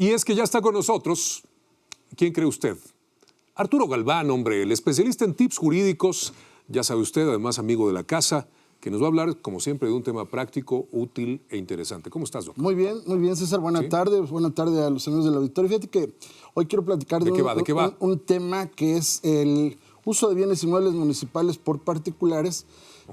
Y es que ya está con nosotros, ¿quién cree usted? Arturo Galván, hombre, el especialista en tips jurídicos, ya sabe usted, además amigo de la casa, que nos va a hablar, como siempre, de un tema práctico, útil e interesante. ¿Cómo estás, doctor? Muy bien, César. Buenas tardes. Buenas tardes a los amigos del auditorio. Fíjate que hoy quiero platicar de un tema que es el uso de bienes inmuebles municipales por particulares,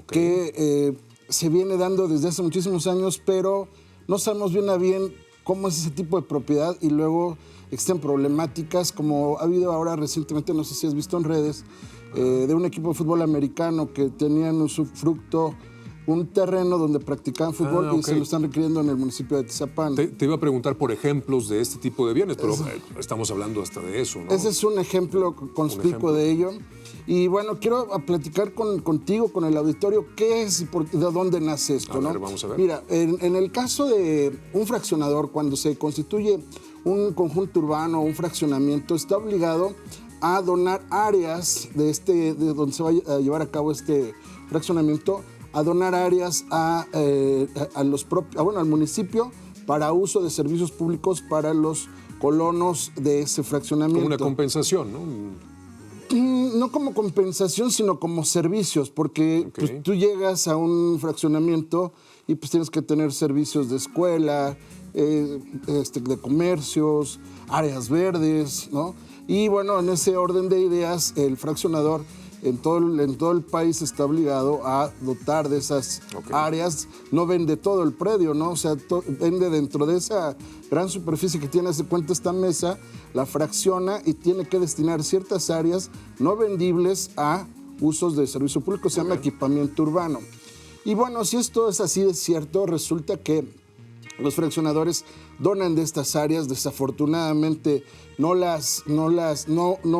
que se viene dando desde hace muchísimos años, pero no sabemos bien a bien cómo es ese tipo de propiedad y luego existen problemáticas, como ha habido ahora recientemente, no sé si has visto en redes, de un equipo de fútbol americano que tenían un usufructo, un terreno donde practicaban fútbol y se lo están requiriendo en el municipio de Tizapán. Te iba a preguntar por ejemplos de este tipo de bienes, pero estamos hablando hasta de eso, ¿no? Ese es un ejemplo conspicuo de ello. Y bueno, quiero platicar contigo, con el auditorio, qué es y de dónde nace esto, ¿no? Vamos a ver. Mira, en el caso de un fraccionador, cuando se constituye un conjunto urbano o un fraccionamiento, está obligado a donar áreas de donde se va a llevar a cabo este fraccionamiento, a donar áreas al municipio para uso de servicios públicos para los colonos de ese fraccionamiento. Como una compensación, ¿no? No como compensación, sino como servicios, porque pues, tú llegas a un fraccionamiento y pues tienes que tener servicios de escuela, de comercios, áreas verdes, ¿no? Y bueno, en ese orden de ideas, el fraccionador en todo el país está obligado a dotar de esas áreas. No vende todo el predio, ¿no? O sea, vende dentro de esa gran superficie que tiene, hace cuenta esta mesa, la fracciona y tiene que destinar ciertas áreas no vendibles a usos de servicio público, se llama equipamiento urbano. Y bueno, si esto es así de cierto, resulta que los fraccionadores donan de estas áreas, desafortunadamente no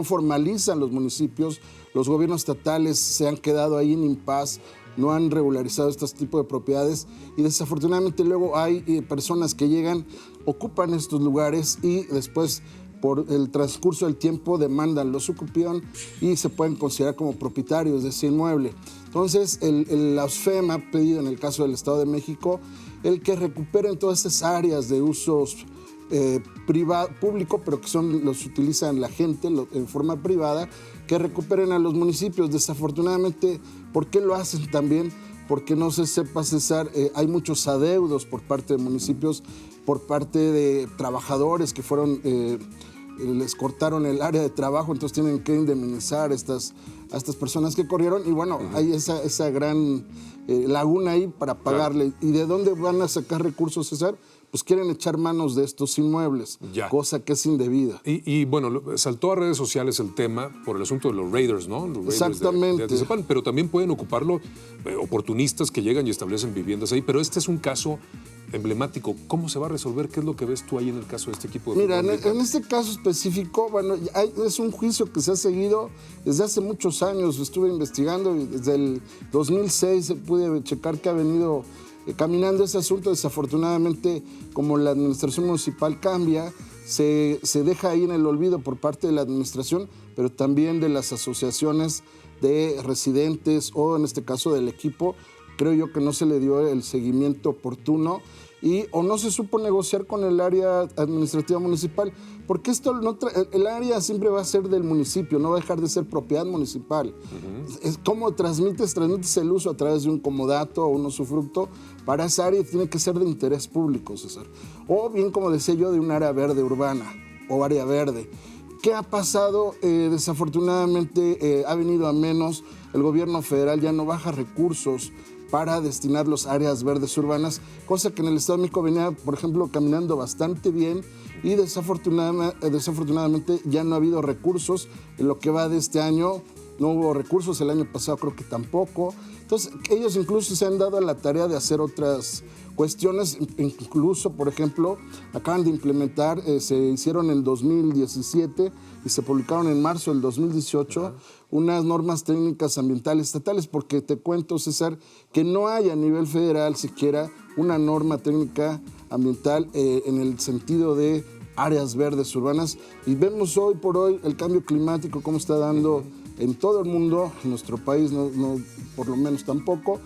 formalizan los municipios, los gobiernos estatales se han quedado ahí en impas, no han regularizado este tipo de propiedades y desafortunadamente luego hay personas que llegan, ocupan estos lugares y después por el transcurso del tiempo demandan los ocupación y se pueden considerar como propietarios de ese inmueble. Entonces la OSFEM ha pedido en el caso del Estado de México el que recuperen todas esas áreas de usos público, pero que los utilizan la gente en forma privada, que recuperen a los municipios. Desafortunadamente, ¿por qué lo hacen también? Porque no se sepa, César, hay muchos adeudos por parte de municipios, por parte de trabajadores que les cortaron el área de trabajo, entonces tienen que indemnizar a estas personas que corrieron y bueno, hay esa gran laguna ahí para pagarle. ¿Y de dónde van a sacar recursos, César? Pues quieren echar manos de estos inmuebles, cosa que es indebida. Y bueno, saltó a redes sociales el tema por el asunto de los raiders, ¿no? Los raiders exactamente. de Atizapán, pero también pueden ocuparlo oportunistas que llegan y establecen viviendas ahí, pero este es un caso emblemático. ¿Cómo se va a resolver? ¿Qué es lo que ves tú ahí en el caso de este equipo de fútbol? Mira, en este caso específico, bueno, es un juicio que se ha seguido desde hace muchos años. Estuve investigando y desde el 2006 pude checar que ha venido caminando ese asunto. Desafortunadamente, como la administración municipal cambia, se deja ahí en el olvido por parte de la administración, pero también de las asociaciones de residentes o en este caso del equipo. Creo yo que no se le dio el seguimiento oportuno o no se supo negociar con el área administrativa municipal, porque el área siempre va a ser del municipio, no va a dejar de ser propiedad municipal. ¿Cómo transmites el uso a través de un comodato o un usufructo? Para esa área tiene que ser de interés público, César. O bien, como decía yo, de un área verde urbana o área verde. ¿Qué ha pasado? Desafortunadamente ha venido a menos. El gobierno federal ya no baja recursos para destinarlos a áreas verdes urbanas, cosa que en el Estado de México venía, por ejemplo, caminando bastante bien y desafortunadamente ya no ha habido recursos. En lo que va de este año no hubo recursos, el año pasado creo que tampoco. Entonces, ellos incluso se han dado a la tarea de hacer otras cuestiones, incluso, por ejemplo, acaban de implementar, se hicieron en 2017 y se publicaron en marzo del 2018 unas normas técnicas ambientales estatales, porque te cuento, César, que no hay a nivel federal siquiera una norma técnica ambiental en el sentido de áreas verdes urbanas, y vemos hoy por hoy el cambio climático, cómo está dando en todo el mundo, en nuestro país no, por lo menos tampoco,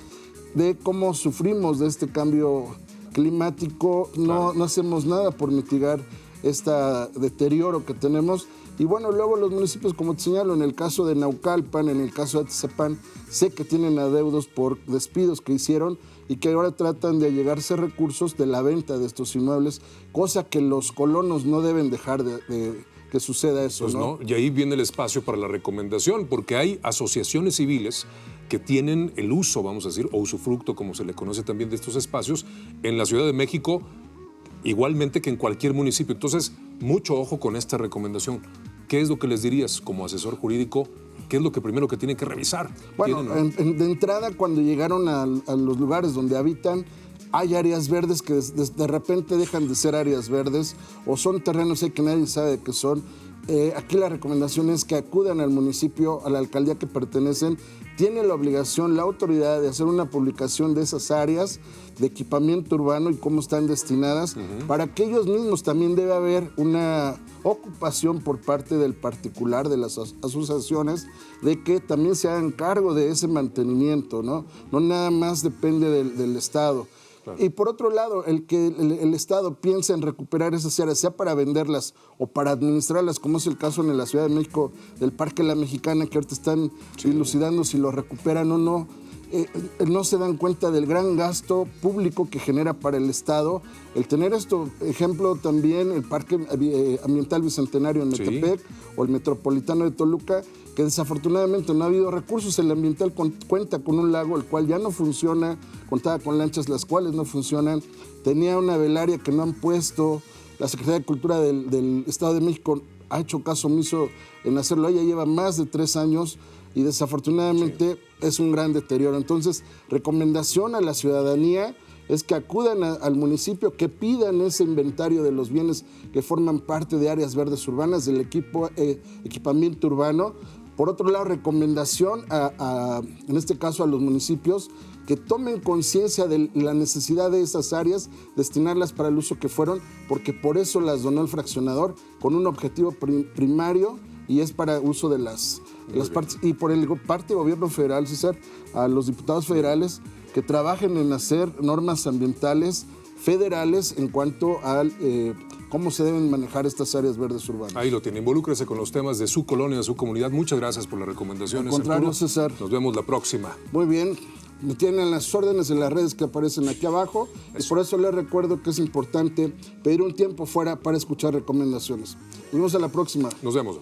de cómo sufrimos de este cambio climático. No hacemos nada por mitigar este deterioro que tenemos. Y bueno, luego los municipios, como te señalo, en el caso de Naucalpan, en el caso de Atizapán, sé que tienen adeudos por despidos que hicieron y que ahora tratan de allegarse recursos de la venta de estos inmuebles, cosa que los colonos no deben dejar de que suceda eso, Pues ¿no? y ahí viene el espacio para la recomendación, porque hay asociaciones civiles que tienen el uso, vamos a decir, o usufructo, como se le conoce también, de estos espacios en la Ciudad de México, igualmente que en cualquier municipio. Entonces, mucho ojo con esta recomendación. ¿Qué es lo que les dirías como asesor jurídico? ¿Qué es lo que primero que tienen que revisar? Bueno, de entrada, cuando llegaron a los lugares donde habitan, hay áreas verdes que de repente dejan de ser áreas verdes o son terrenos que nadie sabe de qué son. Aquí la recomendación es que acudan al municipio, a la alcaldía que pertenecen. Tiene la obligación, la autoridad, de hacer una publicación de esas áreas de equipamiento urbano y cómo están destinadas, para que ellos mismos también debe haber una ocupación por parte del particular, de las asociaciones, de que también se hagan cargo de ese mantenimiento, ¿no? No nada más depende del Estado. Claro. Y por otro lado, el que el Estado piense en recuperar esas áreas, sea para venderlas o para administrarlas, como es el caso en la Ciudad de México del Parque La Mexicana, que ahorita están dilucidando si lo recuperan o no, no se dan cuenta del gran gasto público que genera para el Estado. El tener esto, ejemplo también el Parque Ambiental Bicentenario en Metepec o el Metropolitano de Toluca, que desafortunadamente no ha habido recursos. El ambiental cuenta con un lago el cual ya no funciona, contaba con lanchas las cuales no funcionan, tenía una velaria que no han puesto, la Secretaría de Cultura del Estado de México ha hecho caso omiso en hacerlo, ella lleva más de 3 años y desafortunadamente es un gran deterioro. Entonces, recomendación a la ciudadanía es que acudan al municipio, que pidan ese inventario de los bienes que forman parte de áreas verdes urbanas, del equipamiento urbano. Por otro lado, recomendación en este caso a los municipios, que tomen conciencia de la necesidad de esas áreas, destinarlas para el uso que fueron, porque por eso las donó el fraccionador, con un objetivo primario, y es para uso de las partes. Y por el parte del gobierno federal, César, a los diputados federales que trabajen en hacer normas ambientales federales en cuanto a cómo se deben manejar estas áreas verdes urbanas. Ahí lo tiene. Involúcrese con los temas de su colonia, de su comunidad. Muchas gracias por las recomendaciones. Al contrario, Arturo. César. Nos vemos la próxima. Muy bien. Me tienen las órdenes en las redes que aparecen aquí abajo. Y por eso les recuerdo que es importante pedir un tiempo fuera para escuchar recomendaciones. Nos vemos a la próxima. Nos vemos.